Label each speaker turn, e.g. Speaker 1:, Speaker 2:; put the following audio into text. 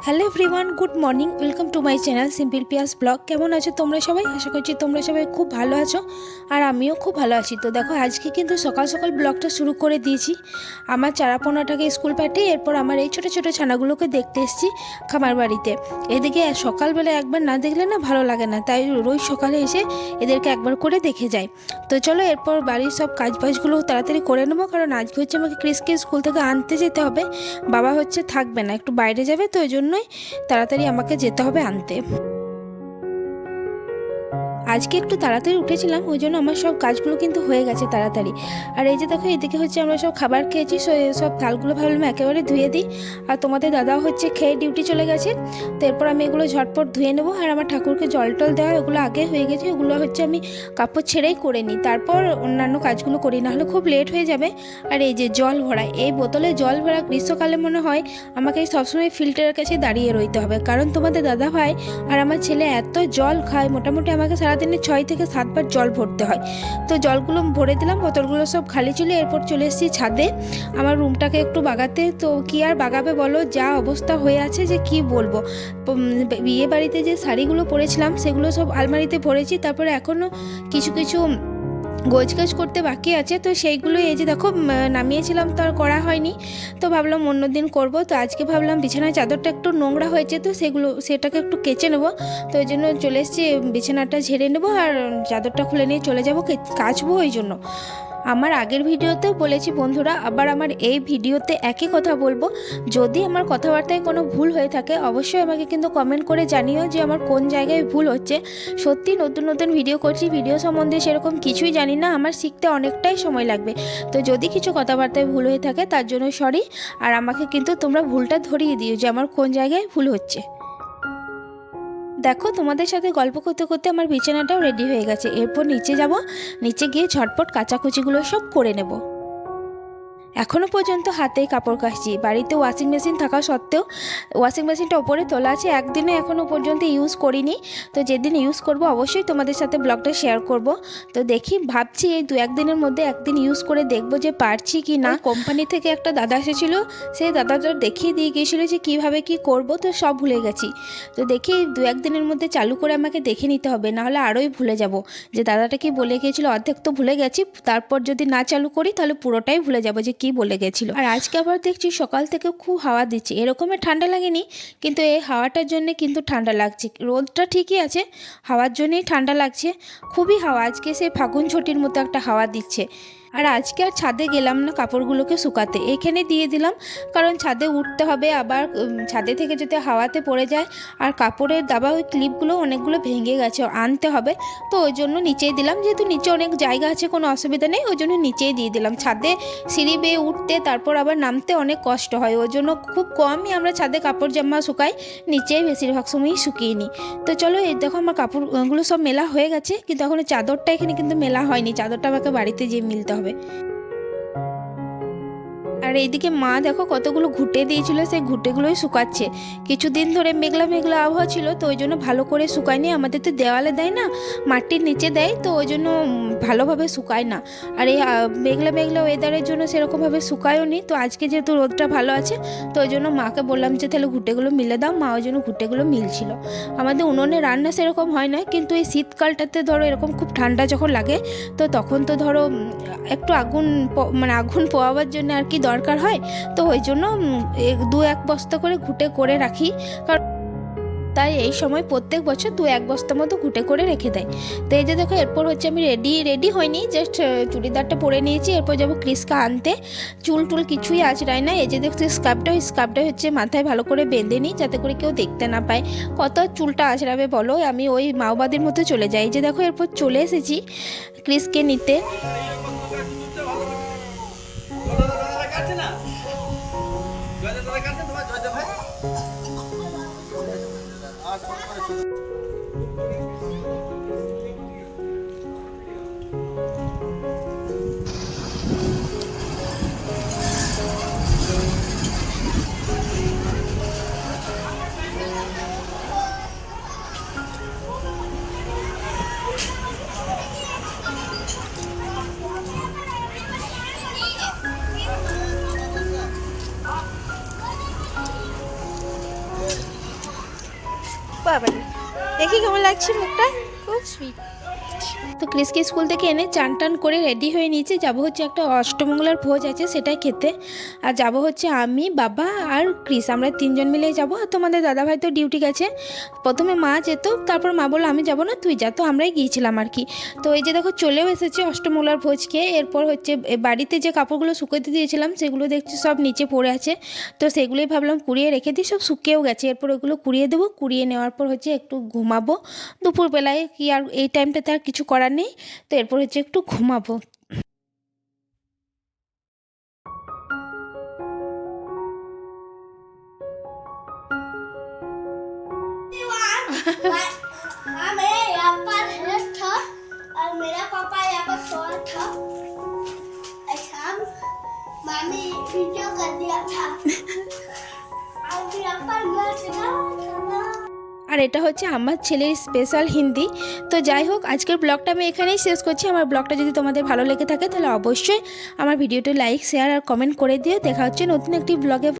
Speaker 1: Hello everyone, good morning. Welcome to my channel simple Piyas blog. কেমন আছো তোমরা সবাই? আশা করছি তোমরা সবাই খুব ভালো আছো, আর আমিও খুব ভালো আছি। তো দেখো, আজকে কিন্তু সকাল সকাল ব্লগটা শুরু করে দিয়েছি। আমার চারাপোনাটাকে স্কুল পাঠিয়ে এরপর আমার এই ছোটো ছোটো ছানাগুলোকে দেখতে এসেছি খামার বাড়িতে। এদিকে সকালবেলা একবার না দেখলে না ভালো লাগে না, তাই রোজ সকালে এসে এদেরকে একবার করে দেখে যাই। তো চলো এরপর বাড়ির সব কাজবাজগুলো তাড়াতাড়ি করে নেবো, কারণ আজকে হচ্ছে আমাকে ক্রিসকে স্কুল থেকে আনতে যেতে হবে। বাবা হচ্ছে থাকবে না, একটু বাইরে যাবে, তো ওই জন্যই তাড়াতাড়ি আমাকে যেতে হবে আনতে। আজকে একটু তাড়াতাড়ি উঠেছিলাম, ওই জন্য আমার সব কাজগুলো কিন্তু হয়ে গেছে তাড়াতাড়ি। আর এই যে দেখো, এদিকে হচ্ছে আমরা সব খাবার খেয়েছি, সব থালগুলো ভাবলাম একেবারে ধুয়ে দিই। আর তোমাদের দাদাও হচ্ছে খেয়ে ডিউটি চলে গেছে, তো এরপর আমি এগুলো ঝটপট ধুয়ে নেবো। আর আমার ঠাকুরকে জল টল দেওয়া ওগুলো আগে হয়ে গেছে, ওগুলো হচ্ছে আমি কাপড় ছেড়েই করে নিই, তারপর অন্যান্য কাজগুলো করি, না হলে খুব লেট হয়ে যাবে। আর এই যে জল ভরা, এই বোতলে জল ভরা গ্রীষ্মকালে মনে হয় আমাকে সবসময় ফিল্টারের কাছে দাঁড়িয়ে রইতে হবে, কারণ তোমাদের দাদা ভাই আর আমার ছেলে এত জল খায়, মোটামুটি আমাকে সারাদিনে 6 থেকে 7 বার জল ভরতে হয়। তো জলগুলো ভরে দিলাম, বোতলগুলো সব খালি ছিল। এরপর চলে এসেছি ছাদে আমার রুমটাকে একটু বাগাতে। তো কি আর বাগাবে বলো, যা অবস্থা হয়ে আছে যে কি বলবো। বিয়ে বাড়িতে যে শাড়িগুলো পরেছিলাম সেগুলো সব আলমারিতে ভরেছি, তারপরে এখনও কিছু কিছু গোছগাছ করতে বাকি আছে, তো সেইগুলো এই যে দেখো নামিয়েছিলাম, তো আর করা হয়নি। তো ভাবলাম অন্যদিন করব। তো আজকে ভাবলাম বিছানার চাদরটা একটু নোংরা হয়েছে, তো সেটাকে একটু কেচে নেবো। তো ওই জন্য চলে এসেছি, বিছানাটা ঝেড়ে নেবো আর চাদরটা খুলে নিয়ে চলে যাবো কাচবো। ওই জন্য আমার আগের ভিডিওতেও বলেছি বন্ধুরা, আবার আমার এই ভিডিওতে একই কথা বলবো। যদি আমার কথাবার্তায় কোনো ভুল হয়ে থাকে অবশ্যই আমাকে কিন্তু কমেন্ট করে জানিও যে আমার কোন জায়গায় ভুল হচ্ছে। সত্যি নতুন নতুন ভিডিও করছি, ভিডিও সম্বন্ধে সেরকম কিছুই জানি না, আমার শিখতে অনেকটাই সময় লাগবে। তো যদি কিছু কথাবার্তায় ভুল হয়ে থাকে তার জন্য সরি, আর আমাকে কিন্তু তোমরা ভুলটা ধরিয়ে দিও যে আমার কোন জায়গায় ভুল হচ্ছে। দেখো, তোমাদের সাথে গল্প করতে করতে আমার বিছানাটাও রেডি হয়ে গেছে। এরপর নিচে যাব, নিচে গিয়ে ঝটপট কাচাকুচিগুলো সব করে নেব। এখনও পর্যন্ত হাতেই কাপড় কাচছি, বাড়িতে ওয়াশিং মেশিন থাকা সত্ত্বেও ওয়াশিং মেশিনটা ওপরে তোলা আছে, একদিনে এখনও পর্যন্ত ইউজ করিনি। তো যেদিন ইউজ করব অবশ্যই তোমাদের সাথে ব্লগটা শেয়ার করব। তো দেখি, ভাবছি এই 2-1 দিনের মধ্যে একদিন ইউজ করে দেখব যে পারছি কি না। কোম্পানি থেকে একটা দাদা এসেছিলো, সেই দাদাটা দেখিয়ে দিয়ে গিয়েছিলো যে কীভাবে কি করব, তো সব ভুলে গেছি। তো দেখি 2-1 দিনের মধ্যে চালু করে আমাকে দেখে নিতে হবে, নাহলে আরোই ভুলে যাব যে দাদাটা কি বলে গিয়েছিলো। অর্ধেক তো ভুলে গেছি, তারপর যদি না চালু করি তাহলে পুরোটাই ভুলে যাব যে কি বলে গেছিল। আর আজকে আবার দেখছি সকাল থেকে খুব হাওয়া দিচ্ছে, এরকমের ঠান্ডা লাগেনি, কিন্তু এই হাওয়াটার জন্য কিন্তু ঠান্ডা লাগছে। রোদটা ঠিকই আছে, হাওয়ার জন্যই ঠান্ডা লাগছে। খুবই হাওয়া, আজকে সেই ফাগুন ছটির মতো একটা হাওয়া দিচ্ছে। আর আজকে আর ছাদে গেলাম না কাপড়গুলোকে শুকাতে, এখানে দিয়ে দিলাম, কারণ ছাদে উঠতে হবে, আবার ছাদে থেকে যদি হাওয়াতে পড়ে যায়। আর কাপড়ের দাবা ওই ক্লিপগুলো অনেকগুলো ভেঙে গেছে, আনতে হবে। তো ওই জন্য নিচেই দিলাম, যেহেতু নিচে অনেক জায়গা আছে, কোনো অসুবিধা নেই, ওই জন্য নিচেই দিয়ে দিলাম। ছাদে সিঁড়ি বেয়ে উঠতে তারপর আবার নামতে অনেক কষ্ট হয়, ওই জন্য খুব কমই আমরা ছাদে কাপড় জামা শুকাই, নিচেই বেশিরভাগ সময়ই শুকিয়ে নিই। তো চলো, এই দেখো আমার কাপড়গুলো সব মেলা হয়ে গেছে, কিন্তু এখনও চাদরটা এখানে কিন্তু মেলা হয়নি, চাদরটা আমাকে বাড়িতে যেয়ে মিলতে হবে। আর এইদিকে মা দেখো কতগুলো ঘুঁটে দিয়েছিল, সেই ঘুঁটেগুলোই শুকাচ্ছে। কিছুদিন ধরে মেঘলা মেঘলা আবহাওয়া ছিল, তো ওই জন্য ভালো করে শুকায়নি। আমাদের তো দেওয়ালে দেয় না, মাটির নিচে দেয়, তো ওই জন্য ভালোভাবে শুকায় না। আর এই মেঘলা মেঘলা ওয়েদারের জন্য সেরকমভাবে শুকায়ও নি। তো আজকে যেহেতু রোদটা ভালো আছে, তো ওই জন্য মাকে বললাম যে তাহলে ঘুঁটেগুলো মিলে দাও। মা ওই জন্য ঘুঁটেগুলো মিলছিল। আমাদের উনুনে রান্না সেরকম হয় না, কিন্তু এই শীতকালটাতে ধরো এরকম খুব ঠান্ডা যখন লাগে, তো তখন তো ধরো একটু আগুন পোয়াবার জন্য আর কি দরকার হয়। তো ওই জন্য 2-1 বস্তা করে ঘুঁটে করে রাখি, কারণ তাই এই সময় প্রত্যেক বছর 2-1 বস্তা মতো ঘুঁটে করে রেখে দেয়। তো এই যে দেখো, এরপর হচ্ছে আমি রেডি হয়নি, জাস্ট চুড়িদারটা পরে নিয়েছি। এরপর যাবো ক্রিসকা আনতে। চুল টুল কিছুই আঁচড়ায় না। এই যে দেখছি স্কার্ফটা হচ্ছে মাথায় ভালো করে বেঁধে নিই, যাতে করে কেউ দেখতে না পায়। কত চুলটা আঁচড়াবে বলো, আমি ওই মাওবাদীর মতো চলে যাই। যে দেখো, এরপর চলে এসেছি ক্রিসকে নিতে। বাবারে দেখি কেমন লাগছে মুখটা, খুব সুইট। তো ক্রিসকে স্কুল থেকে এনে চান টান করে রেডি হয়ে নিয়েছে, যাবো হচ্ছে একটা অষ্টমঙ্গলার ভোজ আছে সেটাই খেতে। আর যাব হচ্ছে আমি, বাবা আর ক্রিস, আমরা তিনজন মিলে যাব। আর তোমাদের দাদাভাই তো ডিউটি গেছে। প্রথমে মা যেত, তারপর মা বললো আমি যাব না তুই যা, তো আমরাই গিয়েছিলাম আর কি। তো এই যে দেখো চলেও এসেছে অষ্টমঙ্গলার ভোজ খেয়ে। এরপর হচ্ছে বাড়িতে যে কাপড়গুলো শুকোতে দিয়েছিলাম সেগুলো দেখছি সব নিচে পড়ে আছে, তো সেগুলোই ভাবলাম কুড়িয়ে রেখে দিই, সব শুকিয়েও গেছে। এরপর ওগুলো কুড়িয়ে দেবো, কুড়িয়ে নেওয়ার পর হচ্ছে একটু ঘুমাবো দুপুরবেলায়, কি আর এই টাইমটাতে আর কিছু করার নেই, তো এরপর হচ্ছে একটু ঘুমাবো।
Speaker 2: मेरे यहाँ पर हेड था और मेरा पापा यहाँ पर सो था। अच्छा मामी वीडियो कर दिया था और यहाँ पर
Speaker 1: আর এটা হচ্ছে আমার ছেলের স্পেশাল হিন্দি। তো যাই হোক, আজকের ব্লগটা আমি এখানেই শেষ করছি। আমার ব্লগটা যদি তোমাদের ভালো লেগে থাকে তাহলে অবশ্যই আমার ভিডিওটা লাইক, শেয়ার আর কমেন্ট করে দিও। দেখা হচ্ছে নতুন একটি ব্লগে।